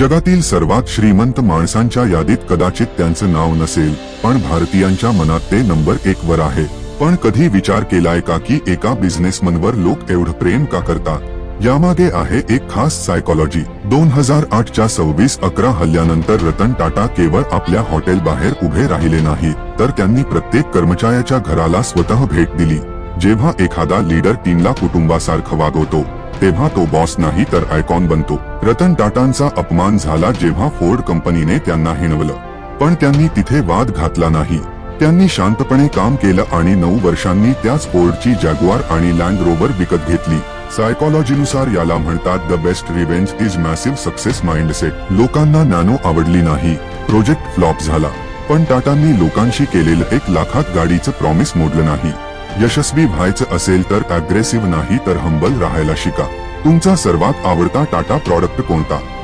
जगातील सर्वात श्रीमंत माणसांच्या यादीत कदाचित त्यांचं नाव नसेल, पण भारतीयांच्या मनात ते नंबर 1 वर आहे. पण कधी विचार केलाय का की एका बिझनेसमनवर लोक एवढं प्रेम का करतात? यामागे आहे एक खास सायकोलॉजी. 2008च्या 26/11 हल्ल्यानंतर रतन टाटा केवळ आपल्या हॉटेल बाहेर उभे राहिले नाही, तर त्यांनी प्रत्येक कर्मचाऱ्याच्या घराला स्वतः भेट दिली. जेव्हा एखादा लीडर टीमला कुटुंबासारखं वागवतो, तेव्हा तो बॉस नाही तर आयकॉन बनतो. रतन टाटांचा अपमान झाला जेव्हा फोर्ड कंपनीने त्यांना हिणवलं, पण त्यांनी तिथे वाद घातला नाही. त्यांनी शांतपणे काम केलं आणि 9 वर्षांनी त्याच फोर्डची जॅग्वार आणि लँड रोवर विकत घेतली. सायकोलॉजीनुसार याला म्हणतात the best revenge is massive success mindset. लोकांना नॅनो आवडली नाही, प्रोजेक्ट फ्लॉप झाला, पण टाटांनी लोकांशी केलेलं 1 लाखात गाडीचं प्रॉमिस मोडलं नाही. यशस्वी व्हायचं असेल तर अग्रेसिव्ह नाही तर हंबल राहायला शिका. तुमचा सर्वात आवडता टाटा प्रॉडक्ट कोणता?